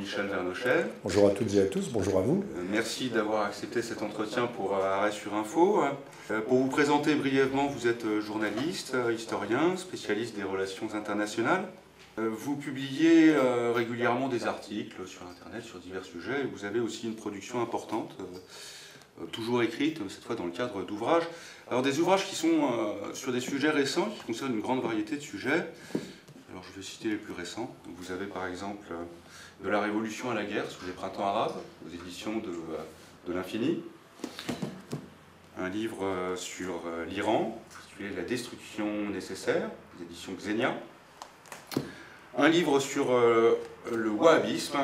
Jean-Michel Vernochet. Bonjour à toutes et à tous, bonjour à vous. Merci d'avoir accepté cet entretien pour Arrêt sur Info. Pour vous présenter brièvement, vous êtes journaliste, historien, spécialiste des relations internationales. Vous publiez régulièrement des articles sur Internet sur divers sujets. Vous avez aussi une production importante, toujours écrite, cette fois dans le cadre d'ouvrages. Alors des ouvrages qui sont sur des sujets récents, qui concernent une grande variété de sujets. Alors je vais citer les plus récents. Vous avez par exemple De la Révolution à la guerre sous les printemps arabes, aux éditions de l'Infini. Un livre sur l'Iran, intitulé La destruction nécessaire, aux éditions Xenia. Un livre sur le wahhabisme.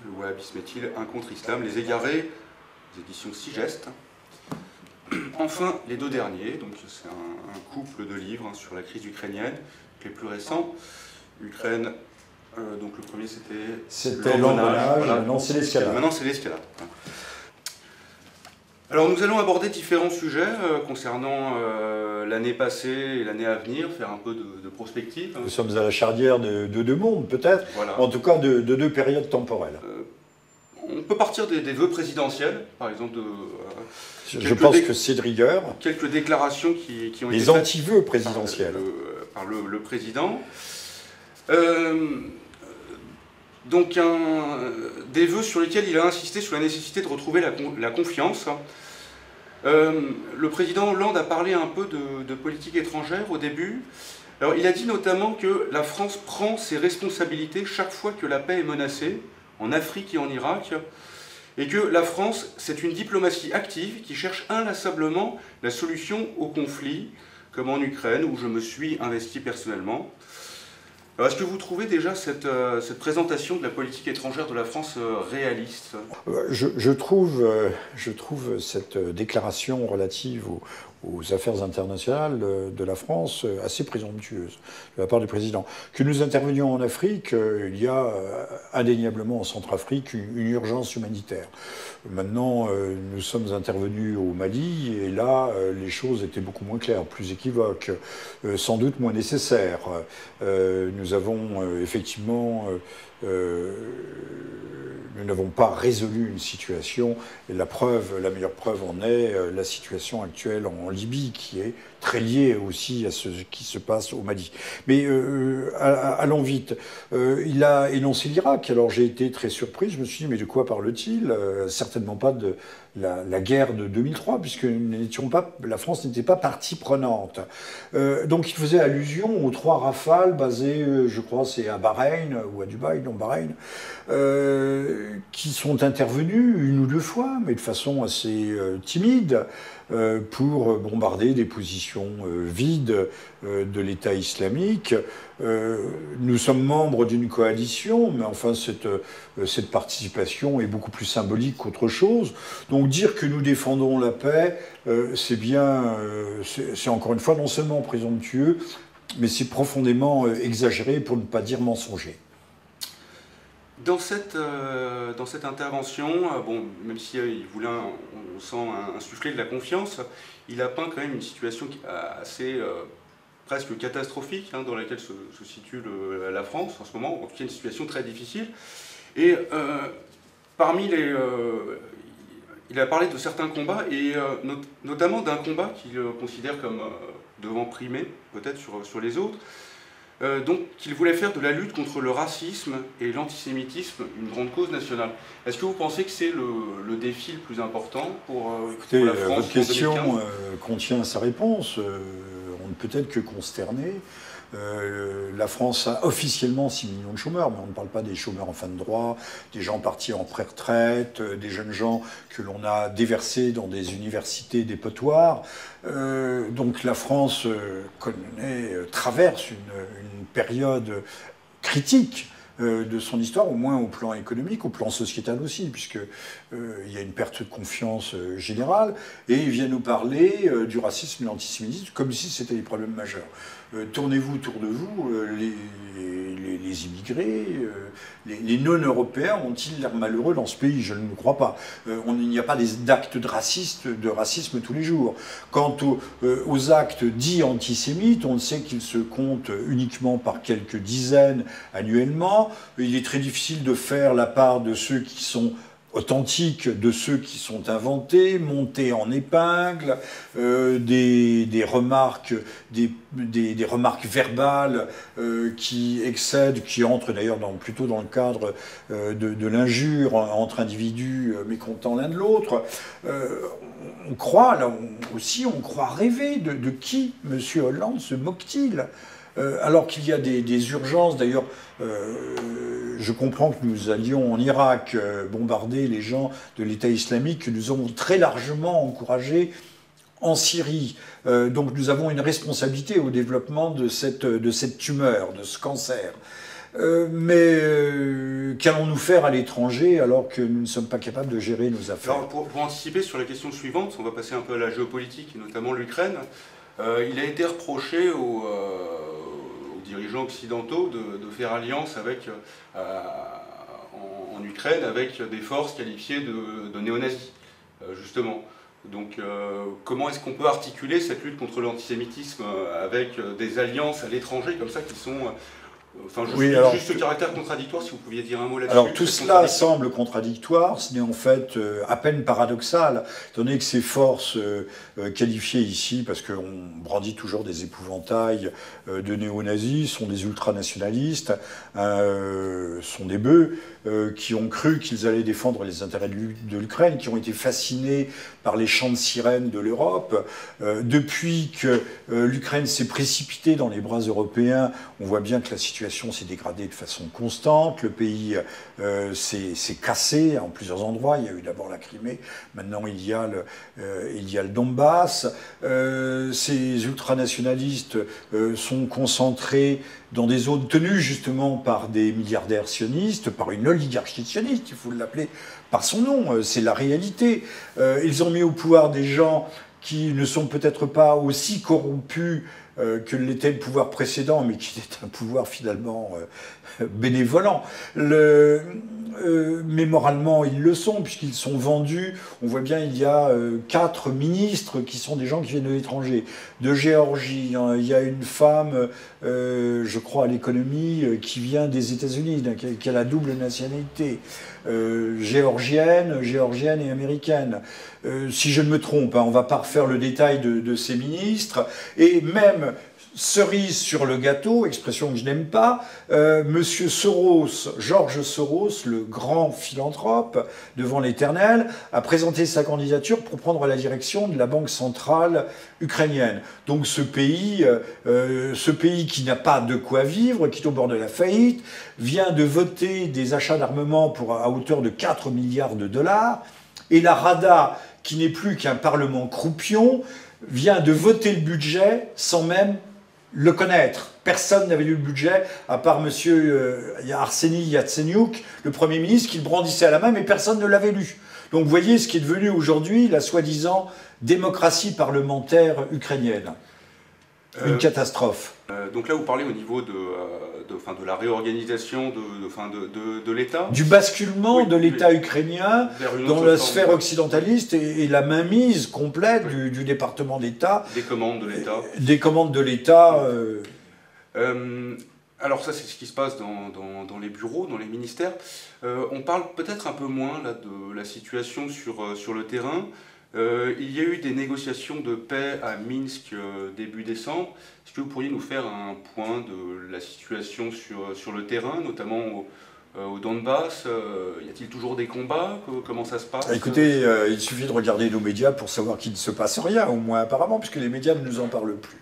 Le wahhabisme est-il un contre-islam? Les égarés, aux éditions Sigest. Enfin, les deux derniers, donc c'est un couple de livres sur la crise ukrainienne, les plus récents. Ukraine, donc le premier c'était l'engrenage, voilà. Maintenant c'est l'escalade. Maintenant c'est l'escalade. Alors nous allons aborder différents sujets concernant l'année passée et l'année à venir, faire un peu de prospective. Nous sommes à la charnière de deux mondes peut-être, voilà. En tout cas de deux périodes temporelles. On peut partir des vœux présidentiels, par exemple je pense que c'est de rigueur. Quelques déclarations qui ont été faites. Les anti-vœux présidentiels. Par le président. Donc des vœux sur lesquels il a insisté sur la nécessité de retrouver la confiance. Le président Hollande a parlé un peu de politique étrangère au début. Alors, il a dit notamment que la France prend ses responsabilités chaque fois que la paix est menacée, en Afrique et en Irak, et que la France, c'est une diplomatie active qui cherche inlassablement la solution au conflit, comme en Ukraine, où je me suis investi personnellement. Alors, est-ce que vous trouvez déjà cette présentation de la politique étrangère de la France réaliste? Je trouve cette déclaration relative aux affaires internationales de la France assez présomptueuse de la part du président. Que nous intervenions en Afrique, il y a indéniablement en Centrafrique une urgence humanitaire. Maintenant, nous sommes intervenus au Mali et là, les choses étaient beaucoup moins claires, plus équivoques, sans doute moins nécessaires. Nous avons effectivement... nous n'avons pas résolu une situation, et la meilleure preuve en est la situation actuelle en Libye, qui est très liée aussi à ce qui se passe au Mali. Mais allons vite. Il a énoncé l'Irak, alors j'ai été très surpris, je me suis dit, mais de quoi parle-t-il? Certainement pas de la guerre de 2003, puisque la France n'était pas partie prenante. Donc il faisait allusion aux 3 rafales basées, je crois, c'est à Bahreïn, ou à Dubaï, non Bahreïn, qui sont intervenus 1 ou 2 fois, mais de façon assez timide, pour bombarder des positions vides de l'État islamique. Nous sommes membres d'une coalition, mais enfin cette participation est beaucoup plus symbolique qu'autre chose. Donc dire que nous défendons la paix, c'est encore une fois non seulement présomptueux, mais c'est profondément exagéré, pour ne pas dire mensonger. Dans cette intervention, bon, même si il voulait, on sent insuffler de la confiance, il a peint quand même une situation assez presque catastrophique dans laquelle se situe la France en ce moment, en tout cas une situation très difficile. Et il a parlé de certains combats, et notamment d'un combat qu'il considère comme devant primer peut-être sur les autres. Donc qu'il voulait faire de la lutte contre le racisme et l'antisémitisme une grande cause nationale. Est-ce que vous pensez que c'est le défi le plus important pour la France? Votre question contient sa réponse. On ne peut être que consterné. La France a officiellement 6 millions de chômeurs, mais on ne parle pas des chômeurs en fin de droit, des gens partis en pré-retraite, des jeunes gens que l'on a déversés dans des universités dépotoirs. Donc la France traverse une période critique de son histoire, au moins au plan économique, au plan sociétal aussi, puisqu'il y a une perte de confiance générale, et il vient nous parler du racisme et de l'antisémitisme comme si c'était des problèmes majeurs. Tournez-vous autour de vous, les immigrés, les non-européens ont-ils l'air malheureux dans ce pays? Je ne le crois pas. Il n'y a pas d'actes de racisme tous les jours. Quant aux actes dits antisémites, on sait qu'ils se comptent uniquement par quelques dizaines annuellement, il est très difficile de faire la part de ceux qui sont authentiques, de ceux qui sont inventés, montés en épingle, des remarques, des remarques verbales qui excèdent, qui entrent d'ailleurs plutôt dans le cadre de l'injure entre individus mécontents l'un de l'autre. On croit, là aussi, on croit rêver de qui M. Hollande se moque-t-il alors qu'il y a des urgences, d'ailleurs, je comprends que nous allions en Irak bombarder les gens de l'État islamique, que nous avons très largement encouragé en Syrie. Donc nous avons une responsabilité au développement de cette tumeur, de ce cancer. Mais qu'allons-nous faire à l'étranger alors que nous ne sommes pas capables de gérer nos affaires? Alors, pour anticiper sur la question suivante, on va passer un peu à la géopolitique, et notamment l'Ukraine. Il a été reproché aux dirigeants occidentaux de faire alliance avec, en Ukraine avec des forces qualifiées de néo-nazis, justement. Donc comment est-ce qu'on peut articuler cette lutte contre l'antisémitisme avec des alliances à l'étranger comme ça qui sont... Enfin, juste ce caractère contradictoire, si vous pouviez dire un mot là-dessus. Alors tout cela semble contradictoire, ce n'est en fait à peine paradoxal, étant donné que ces forces qualifiées ici, parce qu'on brandit toujours des épouvantails de néo-nazis, sont des ultranationalistes, sont des bœufs qui ont cru qu'ils allaient défendre les intérêts de l'Ukraine, qui ont été fascinés par les chants de sirènes de l'Europe. Depuis que l'Ukraine s'est précipitée dans les bras européens, on voit bien que la situation s'est dégradée de façon constante. Le pays s'est cassé en plusieurs endroits. Il y a eu d'abord la Crimée, maintenant il y a le Donbass. Ces ultranationalistes sont concentrés dans des zones tenues justement par des milliardaires sionistes, par une oligarchie sioniste, il faut l'appeler par son nom, c'est la réalité. Ils ont mis au pouvoir des gens qui ne sont peut-être pas aussi corrompus que l'était le pouvoir précédent, mais qui est un pouvoir finalement bénévolent. Mais moralement, ils le sont, puisqu'ils sont vendus. On voit bien, il y a 4 ministres qui sont des gens qui viennent de l'étranger. De Géorgie, il y a une femme, je crois, à l'économie, qui vient des États-Unis, qui a la double nationalité. Géorgienne et américaine. Si je ne me trompe, on ne va pas refaire le détail de ces ministres. Et même... cerise sur le gâteau, expression que je n'aime pas, Monsieur Soros, George Soros, le grand philanthrope devant l'Éternel, a présenté sa candidature pour prendre la direction de la Banque centrale ukrainienne. Donc ce pays qui n'a pas de quoi vivre, qui est au bord de la faillite, vient de voter des achats d'armement à hauteur de 4 milliards de dollars, et la Rada, qui n'est plus qu'un parlement croupion, vient de voter le budget sans même le connaître. Personne n'avait lu le budget, à part M. Arseniy Yatsenyuk, le Premier ministre, qui le brandissait à la main, mais personne ne l'avait lu. Donc vous voyez ce qui est devenu aujourd'hui la soi-disant démocratie parlementaire ukrainienne. Une catastrophe. Donc là, vous parlez au niveau de la réorganisation de l'État. Du basculement de l'État ukrainien dans la sphère occidentaliste et la mainmise complète du département d'État. Des commandes de l'État. Des commandes de l'État. Alors ça, c'est ce qui se passe dans les bureaux, dans les ministères. On parle peut-être un peu moins là, de la situation sur le terrain. Il y a eu des négociations de paix à Minsk début décembre. Est-ce que vous pourriez nous faire un point de la situation sur le terrain, notamment au Donbass? Y a-t-il toujours des combats? Comment ça se passe? Écoutez, il suffit de regarder nos médias pour savoir qu'il ne se passe rien, au moins apparemment, puisque les médias ne nous en parlent plus.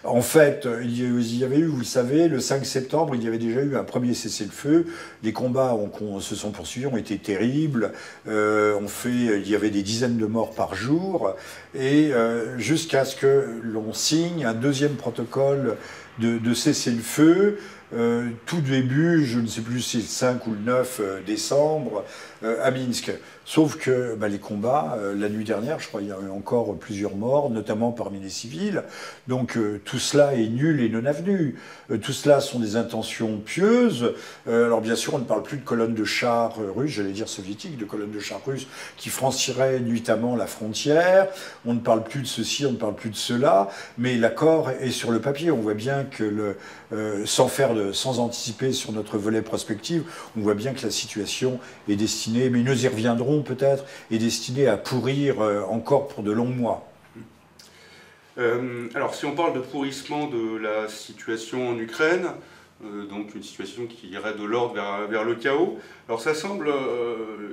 En fait, il y avait eu, vous le savez, le 5 septembre, il y avait déjà eu un premier cessez-le-feu. Les combats se sont poursuivis, ont été terribles. Il y avait des dizaines de morts par jour, et jusqu'à ce que l'on signe un deuxième protocole de cessez-le-feu. Tout début, je ne sais plus si c'est le 5 ou le 9 décembre, à Minsk. Sauf que les combats, la nuit dernière, je crois qu'il y a eu encore plusieurs morts, notamment parmi les civils. Donc tout cela est nul et non avenu. Tout cela sont des intentions pieuses. Alors bien sûr, on ne parle plus de colonnes de chars russes, j'allais dire soviétiques, de colonnes de chars russes qui franchiraient nuitamment la frontière. On ne parle plus de ceci, on ne parle plus de cela. Mais l'accord est sur le papier. On voit bien que sans faire sans anticiper sur notre volet prospective, on voit bien que la situation est destinée, mais nous y reviendrons peut-être, est destinée à pourrir encore pour de longs mois. Alors, si on parle de pourrissement de la situation en Ukraine, donc une situation qui irait de l'ordre vers le chaos, alors ça semble...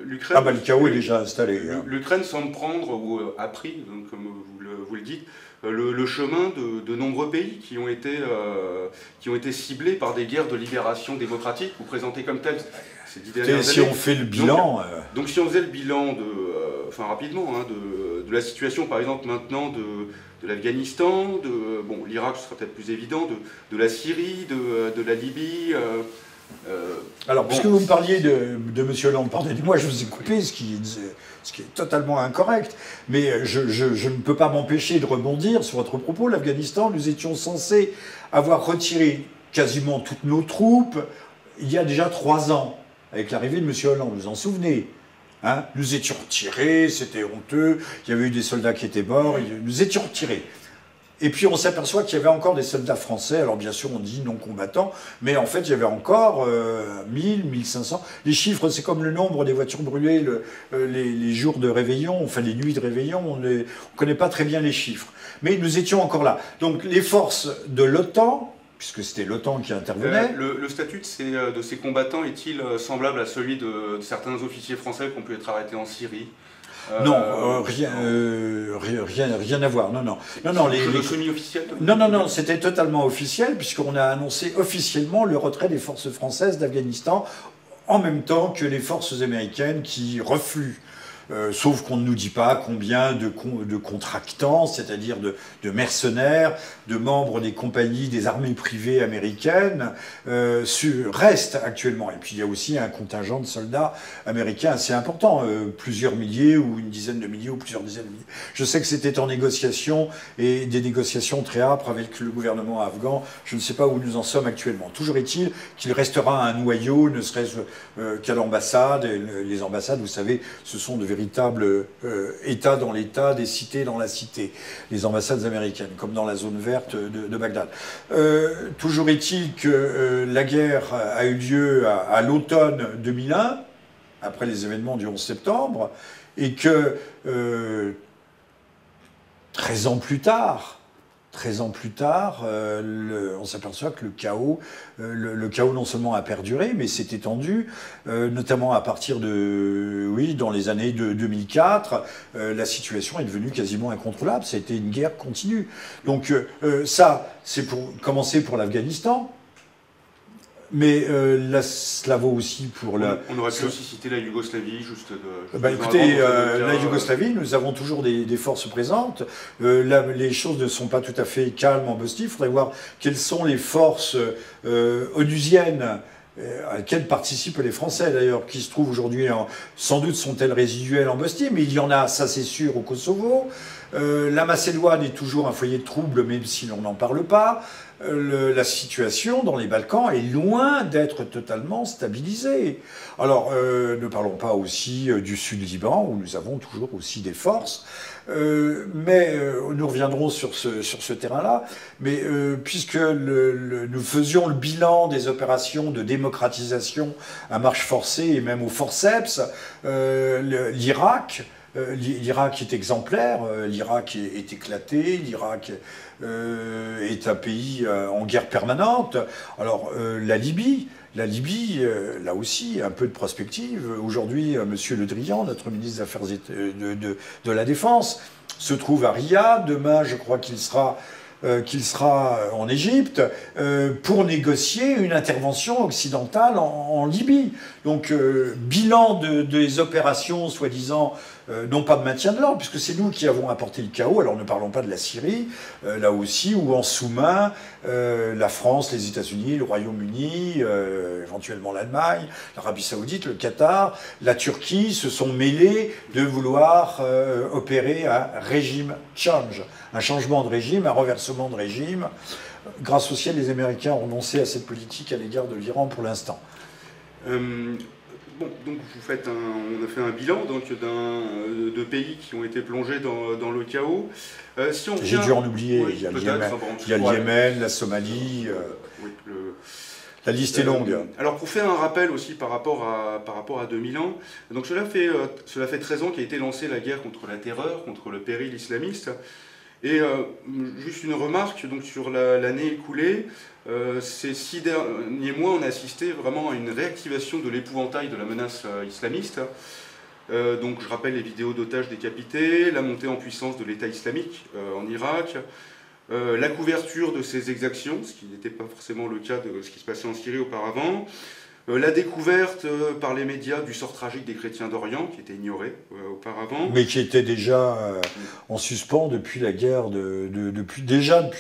l'Ukraine... Ah bah le chaos est déjà installé. L'Ukraine semble prendre, ou a pris, donc, comme vous le dites, le chemin de nombreux pays qui ont été ciblés par des guerres de libération démocratique ou présentés comme tels ces 10 dernières années. Si on fait le bilan... Donc si on faisait le bilan, enfin rapidement, hein, de la situation par exemple maintenant de l'Afghanistan, bon, l'Irak ce sera peut-être plus évident, de la Syrie, de la Libye... Alors, puisque vous me parliez de M. Hollande, pardonnez-moi, je vous ai coupé, ce qui est totalement incorrect, mais je ne peux pas m'empêcher de rebondir sur votre propos. L'Afghanistan, nous étions censés avoir retiré quasiment toutes nos troupes il y a déjà 3 ans, avec l'arrivée de M. Hollande, vous vous en souvenez, hein? Nous étions retirés, c'était honteux, il y avait eu des soldats qui étaient morts, nous étions retirés. Et puis on s'aperçoit qu'il y avait encore des soldats français, alors bien sûr on dit non combattants, mais en fait il y avait encore 1000, 1500. Les chiffres, c'est comme le nombre des voitures brûlées les jours de réveillon, enfin les nuits de réveillon, on ne connaît pas très bien les chiffres. Mais nous étions encore là. Donc les forces de l'OTAN, puisque c'était l'OTAN qui intervenait... Le statut de ces combattants est-il semblable à celui de certains officiers français qui ont pu être arrêtés en Syrie ? Non, rien à voir. Non. Le semi-officiel. Non, c'était totalement officiel, puisqu'on a annoncé officiellement le retrait des forces françaises d'Afghanistan, en même temps que les forces américaines qui refluent. Sauf qu'on ne nous dit pas combien de contractants, c'est-à-dire de mercenaires, de membres des compagnies, des armées privées américaines, restent actuellement. Et puis il y a aussi un contingent de soldats américains assez important, plusieurs milliers ou une dizaine de milliers ou plusieurs dizaines de milliers. Je sais que c'était en négociation et des négociations très âpres avec le gouvernement afghan. Je ne sais pas où nous en sommes actuellement. Toujours est-il qu'il restera un noyau, ne serait-ce qu'à l'ambassade. Les ambassades, vous savez, ce sont de véritables États dans l'État, des cités dans la cité, les ambassades américaines, comme dans la zone verte de Bagdad. Toujours est-il que la guerre a eu lieu à l'automne 2001, après les événements du 11 septembre, et que 13 ans plus tard, on s'aperçoit que le chaos non seulement a perduré, mais s'est étendu, notamment à partir dans les années 2004, la situation est devenue quasiment incontrôlable. Ça a été une guerre continue. Donc ça, c'est pour commencer pour l'Afghanistan. Mais cela vaut aussi pour la... On aurait pu aussi citer la Yougoslavie, écoutez, la Yougoslavie, nous avons toujours des forces présentes. Les choses ne sont pas tout à fait calmes en Bosnie. Il faudrait voir quelles sont les forces onusiennes à laquelle participent les Français d'ailleurs, qui se trouvent aujourd'hui, sans doute sont-elles résiduelles en Bosnie, mais il y en a, ça c'est sûr, au Kosovo. La Macédoine est toujours un foyer de trouble, même si l'on n'en parle pas. La situation dans les Balkans est loin d'être totalement stabilisée. Alors, ne parlons pas aussi du Sud-Liban, où nous avons toujours aussi des forces. Mais nous reviendrons sur ce terrain-là. Mais puisque nous faisions le bilan des opérations de démocratisation à marche forcée et même au forceps, l'Irak est exemplaire, l'Irak est éclaté, l'Irak est un pays en guerre permanente. Alors la Libye, là aussi, un peu de prospective. Aujourd'hui, M. Le Drian, notre ministre des Affaires de la Défense, se trouve à Riyad. Demain, je crois qu'il sera en Égypte pour négocier une intervention occidentale en Libye. Donc, bilan des opérations, soi-disant, non pas de maintien de l'ordre, puisque c'est nous qui avons apporté le chaos. Alors, ne parlons pas de la Syrie, là aussi, où en sous-main, la France, les États-Unis, le Royaume-Uni, éventuellement l'Allemagne, l'Arabie Saoudite, le Qatar, la Turquie se sont mêlés de vouloir opérer un régime change, un changement de régime, un renversement de régime. Grâce au ciel, les Américains ont renoncé à cette politique à l'égard de l'Iran pour l'instant. Bon, donc on a fait un bilan de pays qui ont été plongés dans le chaos. J'ai dû en oublier, il y a le Yémen, la Somalie... La liste est longue. Alors pour faire un rappel aussi par rapport à 2000 ans, donc cela fait 13 ans qu'a été lancée la guerre contre la terreur, contre le péril islamiste. Et juste une remarque donc, sur l'année écoulée, ces 6 derniers mois, on a assisté vraiment à une réactivation de l'épouvantail de la menace islamiste. Donc je rappelle les vidéos d'otages décapités, la montée en puissance de l'État islamique en Irak, la couverture de ces exactions, ce qui n'était pas forcément le cas de ce qui se passait en Syrie auparavant, la découverte par les médias du sort tragique des chrétiens d'Orient, qui était ignoré auparavant. Mais qui était déjà en suspens depuis la guerre depuis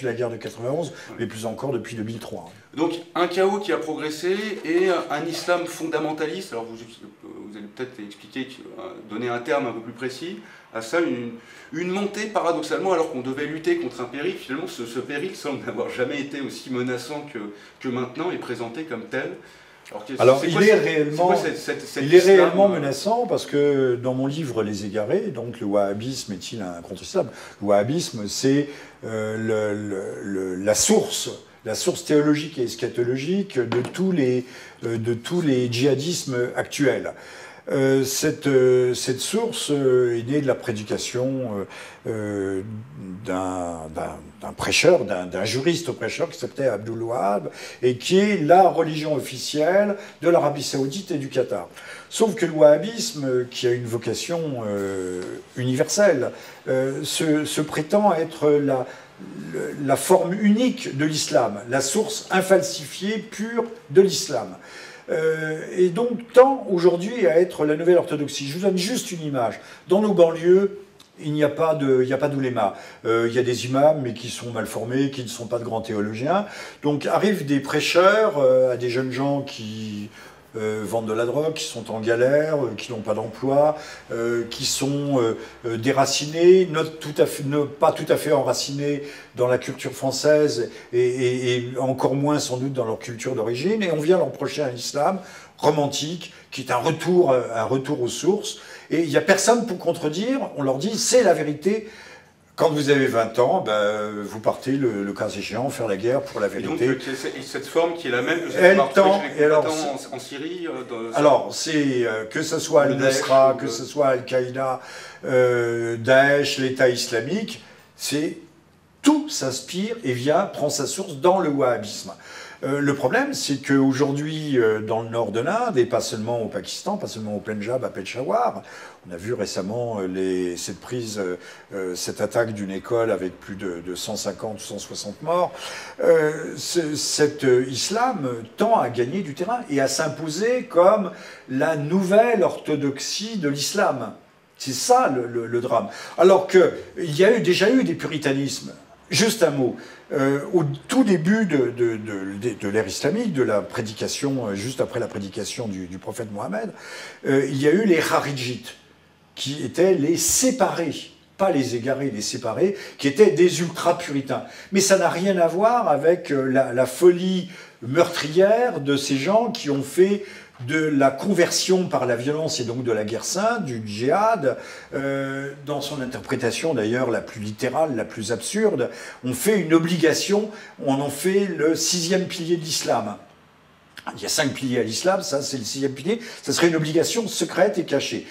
la guerre de 91, mais plus encore depuis 2003. Donc un chaos qui a progressé et un islam fondamentaliste. Alors vous allez peut-être expliquer, donner un terme un peu plus précis à ça, une montée paradoxalement, alors qu'on devait lutter contre un péril, finalement ce péril semble n'avoir jamais été aussi menaçant que maintenant et présenté comme tel. Alors, il est réellement menaçant parce que dans mon livre Les Égarés, donc le wahhabisme est-il un contre-islam? Le wahhabisme, c'est la source théologique et eschatologique de tous les djihadismes actuels. Cette source est née de la prédication d'un prêcheur, d'un juriste au prêcheur qui s'appelait Abdul Wahab et qui est la religion officielle de l'Arabie Saoudite et du Qatar. Sauf que le wahhabisme, qui a une vocation universelle, se prétend être la forme unique de l'islam, la source infalsifiée, pure de l'islam. Et donc tend aujourd'hui à être la nouvelle orthodoxie. Je vous donne juste une image. Dans nos banlieues, il n'y a pas d'ouléma. Il y a des imams, mais qui sont mal formés, qui ne sont pas de grands théologiens. Donc arrivent des prêcheurs à des jeunes gens qui vendent de la drogue, qui sont en galère, qui n'ont pas d'emploi, qui sont déracinés, pas tout à fait enracinés dans la culture française et encore moins sans doute dans leur culture d'origine. Et on vient leur reprocher un islam romantique qui est un retour aux sources. Et il n'y a personne pour contredire. On leur dit c'est la vérité. Quand vous avez 20 ans, vous partez, le cas échéant, faire la guerre pour la vérité. Et donc, cette forme qui est la même que celle en Syrie Alors, c'est que ce soit Al-Nusra, que ce soit Al-Qaïda, Daesh, l'État islamique, tout s'inspire et prend sa source dans le wahhabisme. Le problème, c'est qu'aujourd'hui, dans le nord de l'Inde, et pas seulement au Pakistan, pas seulement au Pendjab, à Peshawar, on a vu récemment cette attaque d'une école avec plus de 150 ou 160 morts. Cet islam tend à gagner du terrain et à s'imposer comme la nouvelle orthodoxie de l'islam. C'est ça le drame. Alors qu'il y a déjà eu des puritanismes. Juste un mot. Au tout début de l'ère islamique, de la prédication, juste après la prédication du prophète Mohammed, il y a eu les Kharijites, qui étaient les séparés, pas les égarés, les séparés, qui étaient des ultra-puritains. Mais ça n'a rien à voir avec la folie meurtrière de ces gens qui ont fait de la conversion par la violence et donc de la guerre sainte, du djihad, dans son interprétation d'ailleurs la plus littérale, la plus absurde, on fait une obligation, on en fait le 6e pilier de l'islam. Il y a 5 piliers à l'islam, ça c'est le 6e pilier, ça serait une obligation secrète et cachée.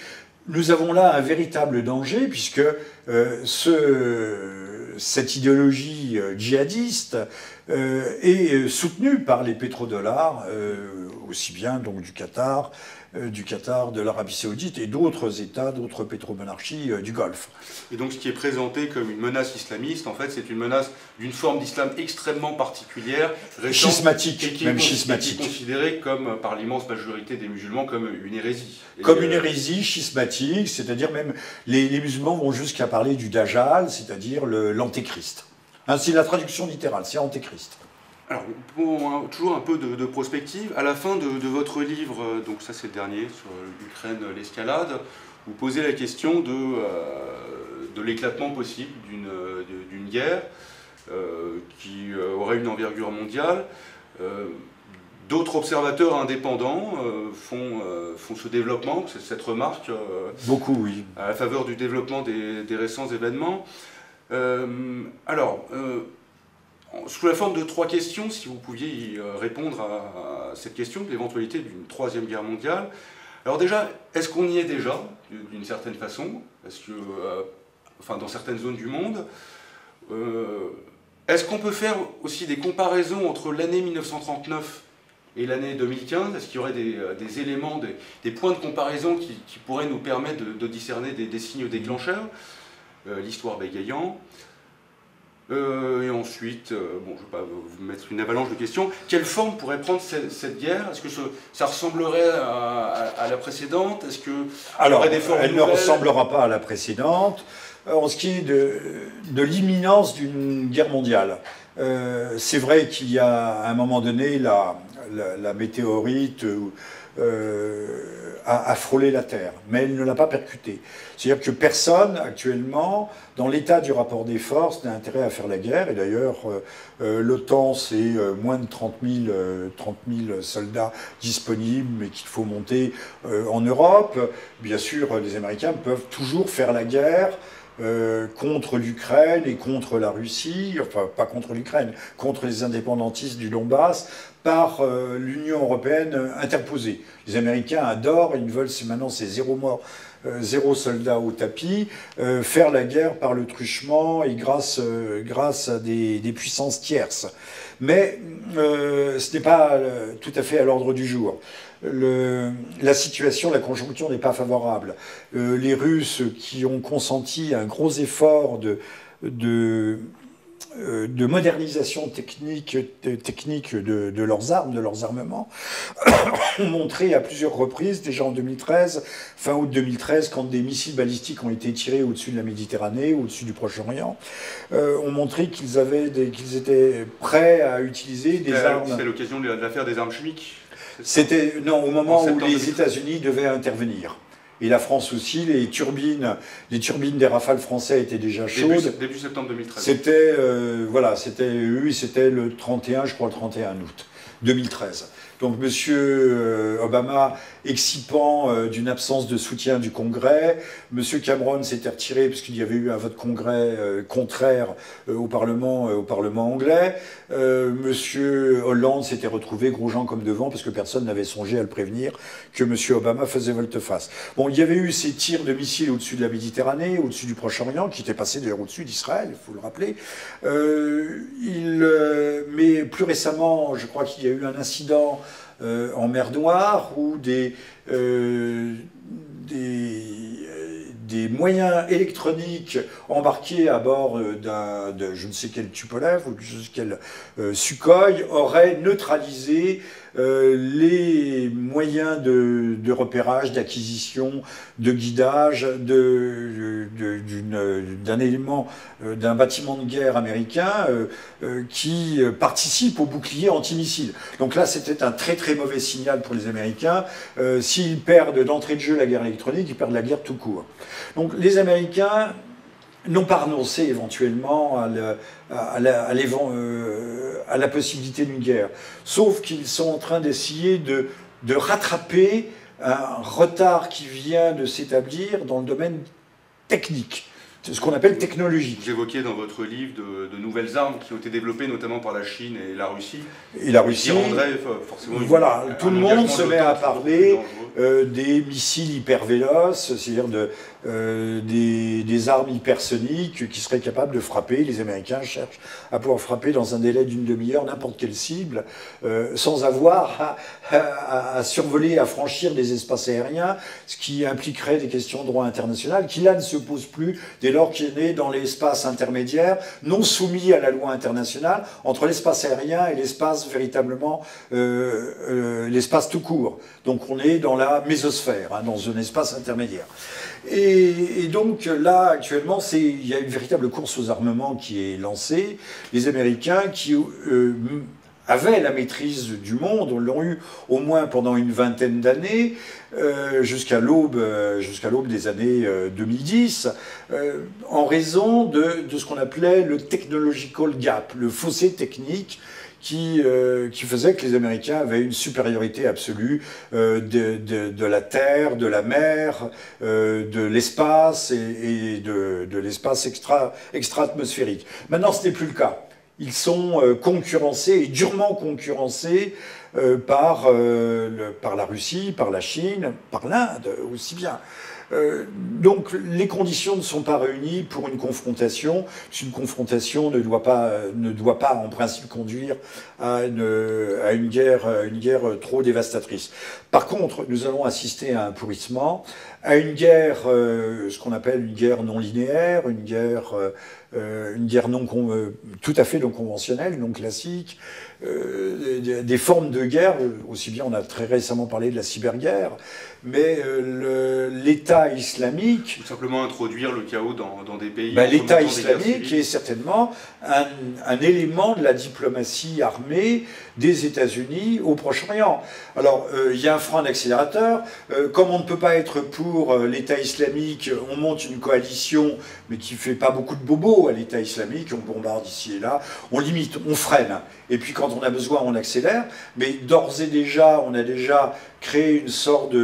Nous avons là un véritable danger puisque cette idéologie djihadiste est soutenue par les pétrodollars, aussi bien donc du Qatar, de l'Arabie Saoudite et d'autres États, d'autres pétromonarchies du Golfe. Et donc ce qui est présenté comme une menace islamiste, en fait, c'est une menace d'une forme d'islam extrêmement particulière, récente, schismatique, et qui est considérée comme, par l'immense majorité des musulmans comme une hérésie. Comme une hérésie schismatique, c'est-à-dire même les musulmans vont jusqu'à parler du Dajjal, c'est-à-dire l'antéchrist. Hein, c'est la traduction littérale, c'est antéchrist. Alors, toujours un peu de prospective. À la fin de votre livre, donc ça c'est le dernier, sur l'Ukraine, l'escalade, vous posez la question de l'éclatement possible d'une guerre qui aurait une envergure mondiale. D'autres observateurs indépendants font ce développement, cette remarque. Beaucoup, oui. À la faveur du développement des récents événements. sous la forme de 3 questions, si vous pouviez y répondre à cette question de l'éventualité d'une 3e guerre mondiale. Alors déjà, est-ce qu'on y est déjà, d'une certaine façon? Est-ce que, enfin, dans certaines zones du monde, est-ce qu'on peut faire aussi des comparaisons entre l'année 1939 et l'année 2015? Est-ce qu'il y aurait des éléments, des points de comparaison qui pourraient nous permettre de discerner des signes déclencheurs? L'histoire bégayant. Et ensuite, bon, je ne vais pas vous mettre une avalanche de questions. Quelle forme pourrait prendre cette guerre? Est-ce que ça ressemblerait à la précédente? Est-ce que alors, elle ne ressemblera pas à la précédente. En ce qui est de l'imminence d'une guerre mondiale, c'est vrai qu'il y a à un moment donné la météorite a frôlé la Terre, mais elle ne l'a pas percutée. C'est-à-dire que personne, actuellement, dans l'état du rapport des forces, n'a intérêt à faire la guerre. Et d'ailleurs, l'OTAN, c'est moins de 30 000 soldats disponibles, mais qu'il faut monter en Europe. Bien sûr, les Américains peuvent toujours faire la guerre contre l'Ukraine et contre la Russie, enfin pas contre l'Ukraine, contre les indépendantistes du Donbass, par l'Union européenne interposée. Les Américains adorent, ils veulent, maintenant c'est 0 mort, 0 soldat au tapis, faire la guerre par le truchement et grâce à des puissances tierces. Mais ce n'est pas tout à fait à l'ordre du jour. La situation, la conjoncture n'est pas favorable. Les Russes qui ont consenti un gros effort de modernisation technique de leurs armes, de leurs armements, ont montré à plusieurs reprises, déjà en 2013, fin août 2013, quand des missiles balistiques ont été tirés au-dessus de la Méditerranée, au-dessus du Proche-Orient, ont montré qu'ils étaient prêts à utiliser des armes... C'était l'occasion de l'affaire des armes chimiques? C'était, non, au moment où les États-Unis devaient intervenir. Et la France aussi, les turbines des Rafales français étaient déjà chaudes. Début septembre 2013. C'était, voilà, c'était le 31, je crois, le 31 août 2013. Donc M. Obama, excipant d'une absence de soutien du Congrès, M. Cameron s'était retiré puisqu'il y avait eu un vote Congrès contraire au Parlement anglais. M. Hollande s'était retrouvé gros gens comme devant parce que personne n'avait songé à le prévenir que M. Obama faisait volte-face. Bon, il y avait eu ces tirs de missiles au-dessus de la Méditerranée, au-dessus du Proche-Orient, qui étaient passés d'ailleurs au-dessus d'Israël, il faut le rappeler. Mais plus récemment, je crois qu'il y a eu un incident en mer Noire où des moyens électroniques embarqués à bord de je ne sais quel Tupolev ou je ne sais quel Sukhoi auraient neutralisé les moyens de repérage, d'acquisition, de guidage d'un élément, d'un bâtiment de guerre américain qui participe au bouclier antimissile. Donc là, c'était un très très mauvais signal pour les Américains. S'ils perdent d'entrée de jeu la guerre électronique, ils perdent la guerre tout court. Donc les Américains n'ont pas renoncé éventuellement à la possibilité d'une guerre. Sauf qu'ils sont en train d'essayer de rattraper un retard qui vient de s'établir dans le domaine technique. C'est ce qu'on appelle technologique. Vous évoquiez dans votre livre de nouvelles armes qui ont été développées notamment par la Chine et la Russie. Et la Russie. Qui rendraient forcément voilà, tout le monde se met à parler des missiles hypervéloces, c'est-à-dire des armes hypersoniques qui seraient capables de frapper. Les Américains cherchent à pouvoir frapper dans un délai d'une demi-heure n'importe quelle cible, sans avoir à survoler, à franchir des espaces aériens, ce qui impliquerait des questions de droit international, qui là ne se posent plus dès lors qu'il est dans l'espace intermédiaire, non soumis à la loi internationale, entre l'espace aérien et l'espace véritablement, l'espace tout court. Donc on est dans la mésosphère, hein, dans un espace intermédiaire. Et donc là, actuellement, il y a une véritable course aux armements qui est lancée. Les Américains qui avaient la maîtrise du monde, l'ont eu au moins pendant une vingtaine d'années, jusqu'à l'aube des années 2010, en raison de ce qu'on appelait le technological gap, le fossé technique, qui faisait que les Américains avaient une supériorité absolue de la terre, de la mer, de l'espace et de l'espace extra-atmosphérique. Maintenant, ce n'est plus le cas. ils sont concurrencés, et durement concurrencés, par la Russie, par la Chine, par l'Inde aussi bien. Donc les conditions ne sont pas réunies pour une confrontation. Une confrontation ne doit pas en principe conduire à une guerre trop dévastatrice. Par contre, nous allons assister à un pourrissement, à une guerre, ce qu'on appelle une guerre non linéaire, une guerre tout à fait non conventionnelle, non classique, des formes de guerre, aussi bien on a très récemment parlé de la cyberguerre, mais l'État islamique... Tout simplement introduire le chaos dans des pays... L'État islamique est certainement un élément de la diplomatie armée des États-Unis au Proche-Orient. Alors, il y a un frein d'accélérateur. Comme on ne peut pas être pour l'État islamique, on monte une coalition, mais qui ne fait pas beaucoup de bobos à l'État islamique. On bombarde ici et là, on limite, on freine. Et puis quand on a besoin, on accélère. Mais d'ores et déjà, on a déjà créé une sorte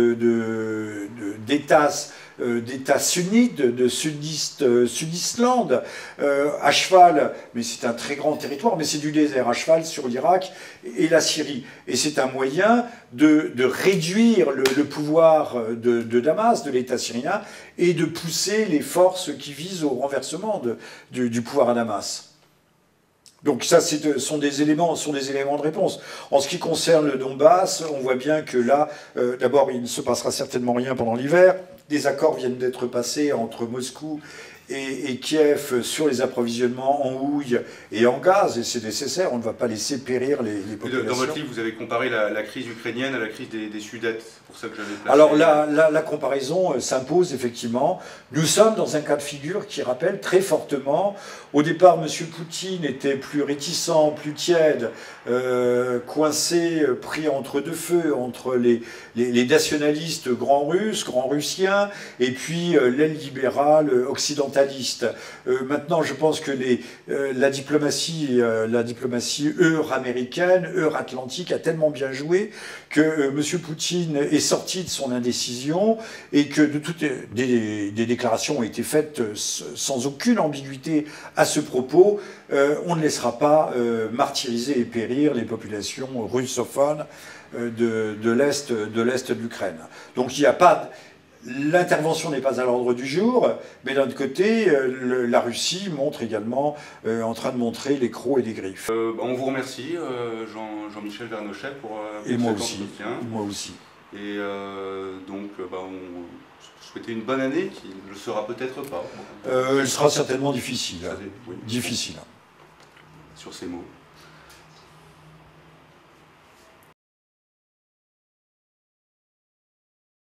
d'État sunnite, de Sudistland, à cheval, mais c'est un très grand territoire, mais c'est du désert, à cheval sur l'Irak et la Syrie. Et c'est un moyen de réduire le pouvoir de Damas, de l'État syrien, et de pousser les forces qui visent au renversement du pouvoir à Damas. Donc ça, sont des éléments de réponse. En ce qui concerne le Donbass, on voit bien que là, d'abord, il ne se passera certainement rien pendant l'hiver. Des accords viennent d'être passés entre Moscou et Kiev sur les approvisionnements en houille et en gaz, et c'est nécessaire, on ne va pas laisser périr les populations. Dans votre livre, vous avez comparé la crise ukrainienne à la crise des Sudètes, c'est pour ça que j'avais placé... Alors la comparaison s'impose effectivement. Nous sommes dans un cas de figure qui rappelle très fortement, au départ M. Poutine était plus réticent, plus tiède, coincé, pris entre deux feux, entre les nationalistes grands russes, grands russiens, et puis l'aile libérale occidentale. Maintenant, je pense que la diplomatie euro-américaine, euro-atlantique a tellement bien joué que M. Poutine est sorti de son indécision et que des déclarations ont été faites sans aucune ambiguïté à ce propos. On ne laissera pas martyriser et périr les populations russophones de l'Est de l'Ukraine. Donc il n'y a pas... L'intervention n'est pas à l'ordre du jour, mais d'un autre côté, la Russie montre également, en train de montrer les crocs et les griffes. On vous remercie, Jean-Michel Vernochet, pour et moi cet aussi, entretien. moi aussi. Et donc, on souhaitait une bonne année, qui ne le sera peut-être pas. Elle sera certainement difficile. Oui. Difficile. Sur ces mots.